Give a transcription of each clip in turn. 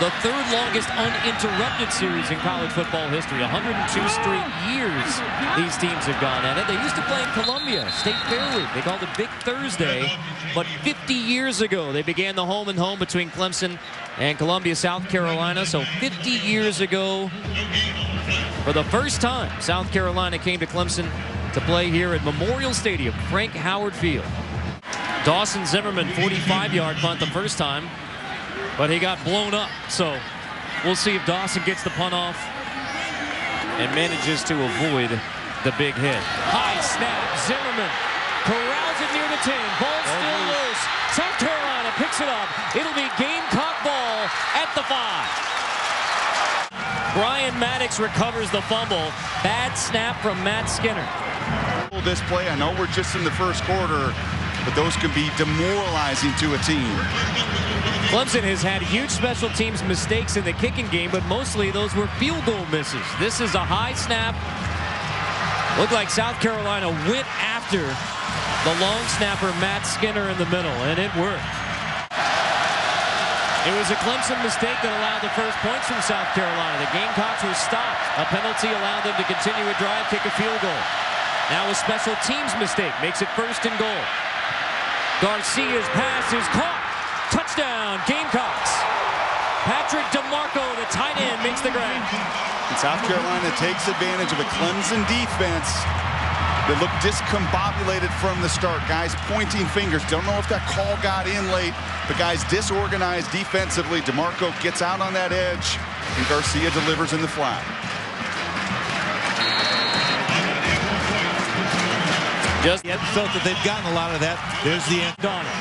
the third longest uninterrupted series in college football history. 102 straight years these teams have gone at it. They used to play in Columbia State Fair Week. They called it Big Thursday. But 50 years ago, they began the home-and-home between Clemson and Columbia, South Carolina. So 50 years ago, for the first time, South Carolina came to Clemson to play here at Memorial Stadium, Frank Howard Field. Dawson Zimmerman, 45-yard punt the first time, but he got blown up. So we'll see if Dawson gets the punt off and manages to avoid the big hit. High snap, Zimmerman corrals it near the 10. Ball still loose. South Carolina picks it up. It'll be Gamecock ball at the 5. Brian Maddox recovers the fumble. Bad snap from Matt Skinner. This play, I know we're just in the first quarter, but those can be demoralizing to a team. Clemson has had huge special teams mistakes in the kicking game, but mostly those were field goal misses. This is a high snap. Looked like South Carolina went after the long snapper Matt Skinner in the middle, and it worked. It was a Clemson mistake that allowed the first points from South Carolina. The Gamecocks were stopped. A penalty allowed them to continue a drive, kick a field goal. Now a special teams mistake makes it 1st and goal. Garcia's pass is caught. Touchdown, Gamecocks. Patrick DeMarco, the tight end, makes the grab. And South Carolina takes advantage of a Clemson defense that looked discombobulated from the start. Guys pointing fingers. Don't know if that call got in late, but guys disorganized defensively. DeMarco gets out on that edge, and Garcia delivers in the flat. Just felt that they've gotten a lot of that. There's the end on it.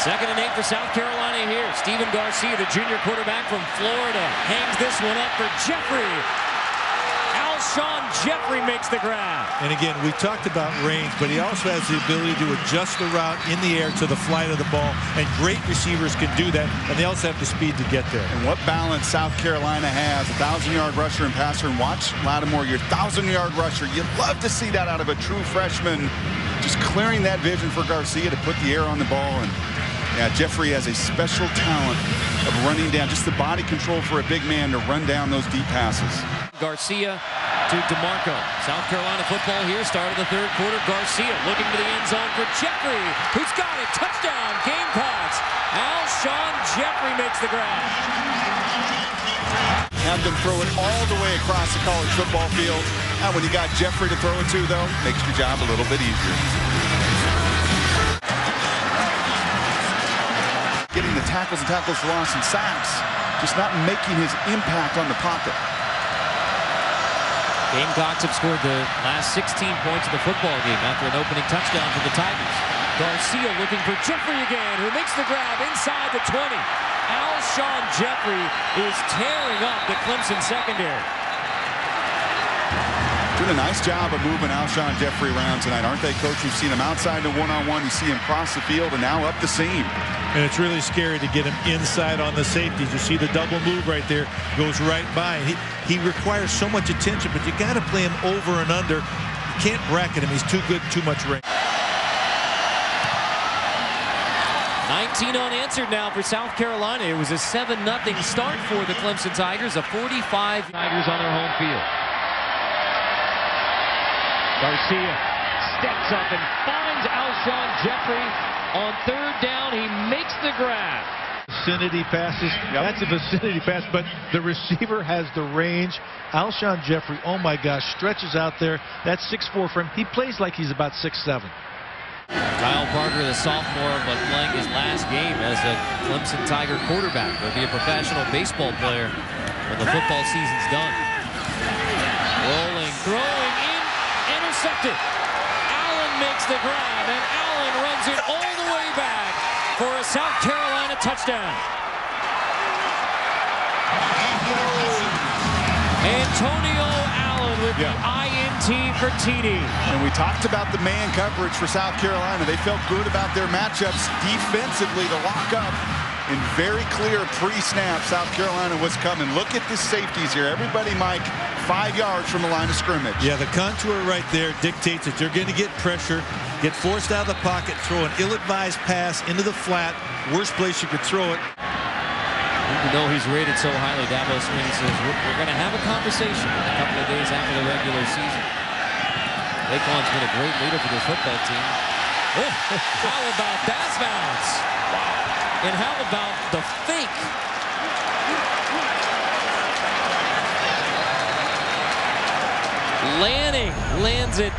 2nd and 8 for South Carolina here. Stephen Garcia, the junior quarterback from Florida, hangs this one up for Jeffrey. Alshon Jeffrey makes the grab. And again, we talked about range, but he also has the ability to adjust the route in the air to the flight of the ball, and great receivers can do that, and they also have the speed to get there. And what balance South Carolina has. 1,000-yard rusher and passer. And watch Lattimore, your 1,000-yard rusher. You'd love to see that out of a true freshman. Just clearing that vision for Garcia to put the air on the ball. And yeah, Jeffrey has a special talent of running down, just the body control for a big man to run down those deep passes. Garcia to DeMarco. South Carolina football here, start of the 3rd quarter. Garcia looking to the end zone for Jeffrey, who's got it. Touchdown, Gamecocks. Alshon Jeffrey makes the grab. Have them throw it all the way across the college football field. And when you got Jeffrey to throw it to, though, makes your job a little bit easier. Getting the tackles and tackles for loss and sacks, just not making his impact on the pocket. Gamecocks have scored the last 16 points of the football game after an opening touchdown for the Tigers. Garcia looking for Jeffrey again, who makes the grab inside the 20. Alshon Jeffrey is tearing up the Clemson secondary. Doing a nice job of moving Alshon Jeffrey around tonight, aren't they, Coach? You've seen him outside the one-on-one. You see him cross the field and now up the seam. And it's really scary to get him inside on the safeties. You see the double move right there, goes right by. He requires so much attention, but you got to play him over and under. You can't bracket him. He's too good, too much range. 19 unanswered now for South Carolina. It was a 7-0 start for the Clemson Tigers, a 45 Tigers on their home field. Garcia steps up and finds Alshon Jeffrey on 3rd down. He makes the grab. Vicinity passes. Yep. That's a vicinity pass, but the receiver has the range. Alshon Jeffrey, oh my gosh, stretches out there. That's 6'4" for him. He plays like he's about 6'7". Kyle Parker, the sophomore, but playing his last game as a Clemson Tiger quarterback. He'll be a professional baseball player when the football season's done. Rolling, throwing in, intercepted. Allen makes the grab, and Allen runs it all the way back for a South Carolina touchdown. Antonio Allen with the INT for TD. And we talked about the man coverage for South Carolina. They felt good about their matchups defensively to lock up. And very clear pre-snap, South Carolina was coming. Look at the safeties here. Everybody, Mike, 5 yards from the line of scrimmage. Yeah, the contour right there dictates that they're going to get pressure, get forced out of the pocket, throw an ill-advised pass into the flat. Worst place you could throw it. Even though he's rated so highly, Dabo Swinney says we're going to have a conversation a couple of days after the regular season. Laquan's been a great leader for this football team. Oh, how about that bounce? And how about the fake? Lanning lands it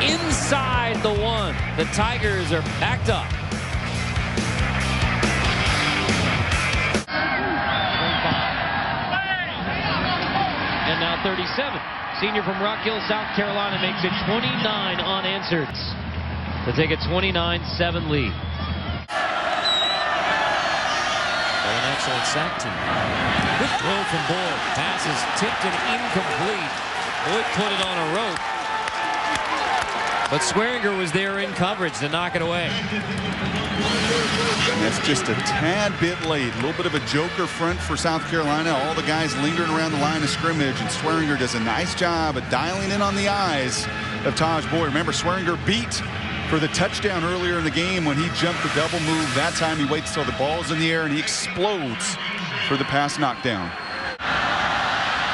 inside the one. The Tigers are backed up. And now 37. Senior from Rock Hill, South Carolina makes it 29 unanswered to take a 29-7 lead. Well, an excellent sack team. Good throw from Boyd. Pass is tipped and incomplete. Boyd put it on a rope. But Swearinger was there in coverage to knock it away. And that's just a tad bit late. A little bit of a joker front for South Carolina. All the guys lingering around the line of scrimmage, and Swearinger does a nice job of dialing in on the eyes of Taj Boyd. Remember, Swearinger beat for the touchdown earlier in the game when he jumped the double move. That time he waits till the ball's in the air and he explodes for the pass knockdown.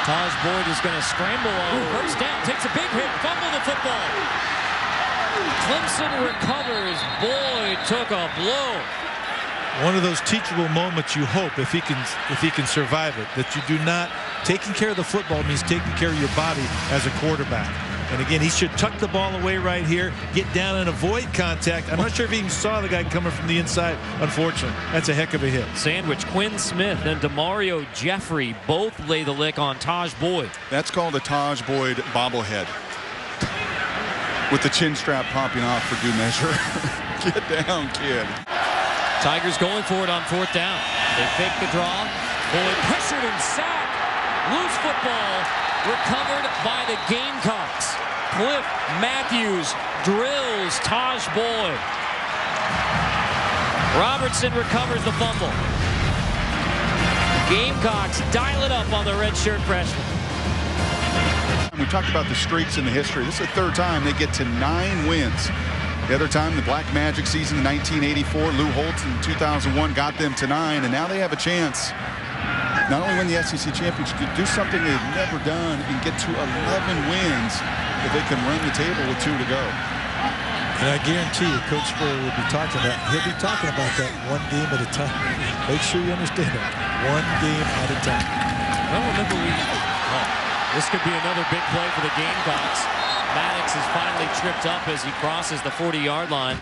Taj Boyd is going to scramble on first down, takes a big hit, fumble the football. Clemson recovers. Boyd took a blow. One of those teachable moments you hope, if he can survive it, that you do not. Taking care of the football means taking care of your body as a quarterback. And again, he should tuck the ball away right here, get down and avoid contact. I'm not sure if he even saw the guy coming from the inside. Unfortunately, that's a heck of a hit. Sandwich. Quinn Smith and Demario Jeffrey both lay the lick on Taj Boyd. That's called a Taj Boyd bobblehead, with the chin strap popping off for good measure. Get down, kid. Tigers going for it on fourth down. They fake the draw. Boyd pressured and sacked. Loose football recovered by the Gamecocks. Cliff Matthews drills Taj Boyd. Robertson recovers the fumble. Gamecocks dial it up on the redshirt freshman. We talked about the streaks in the history. This is the third time they get to 9 wins. The other time, the Black Magic season in 1984, Lou Holtz in 2001 got them to 9, and now they have a chance not only win the SEC championship, to do something they've never done and get to 11 wins if they can run the table with 2 to go. And I guarantee you, Coach Spurrier will be talking about. He'll be talking about that one game at a time. Make sure you understand that. One game at a time. Well, remember this could be another big play for the Gamecocks. Maddox is finally tripped up as he crosses the 40-yard line.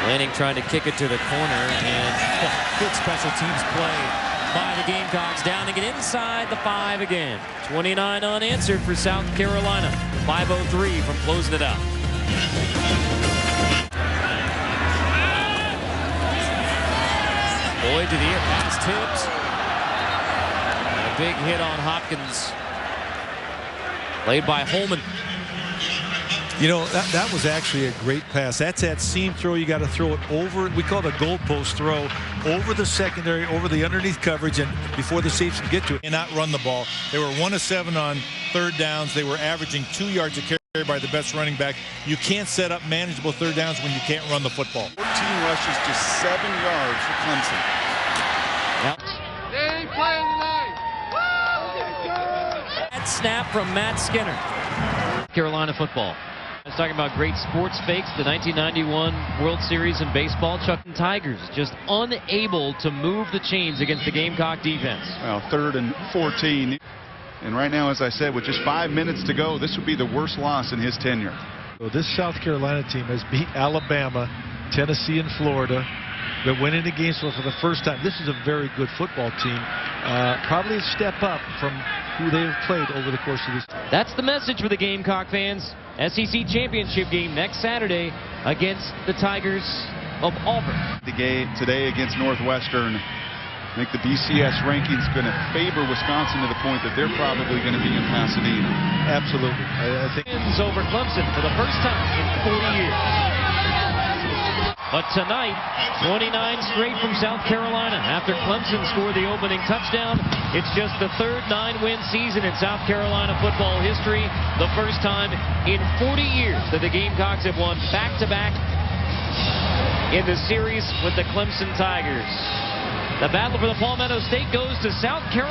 Lanning trying to kick it to the corner, and good special teams play by the Gamecocks, downing it inside the 5 again. 29 unanswered for South Carolina. 5:03 from closing it out. Boyd to the air, pass tipped. And a big hit on Hopkins. Played by Holman. You know, that was actually a great pass. That's that seam throw. You got to throw it over. We call it a goalpost throw, over the secondary, over the underneath coverage, and before the safety can get to it, and not run the ball. They were 1 of 7 on third downs. They were averaging 2 yards a carry by the best running back. You can't set up manageable third downs when you can't run the football. 14 rushes, just 7 yards for Clemson. Yep. They ain't playing tonight. That snap from Matt Skinner. Carolina football. I was talking about great sports fakes, the 1991 World Series in baseball. Chuck and Tigers just unable to move the chains against the Gamecock defense. Well, 3rd and 14. And right now, as I said, with just 5 minutes to go, this would be the worst loss in his tenure. So this South Carolina team has beat Alabama, Tennessee, and Florida. They're winning the games for the first time. This is a very good football team. Probably a step up from who they've played over the course of this. That's the message for the Gamecock fans. SEC championship game next Saturday against the Tigers of Auburn. The game today against Northwestern. I think the BCS rankings going to favor Wisconsin to the point that they're probably going to be in Pasadena. Absolutely. I think wins over Clemson for the first time in 40 years. But tonight, 29 straight from South Carolina. After Clemson scored the opening touchdown, it's just the 3rd 9-win season in South Carolina football history. The first time in 40 years that the Gamecocks have won back-to-back in the series with the Clemson Tigers. The battle for the Palmetto State goes to South Carolina.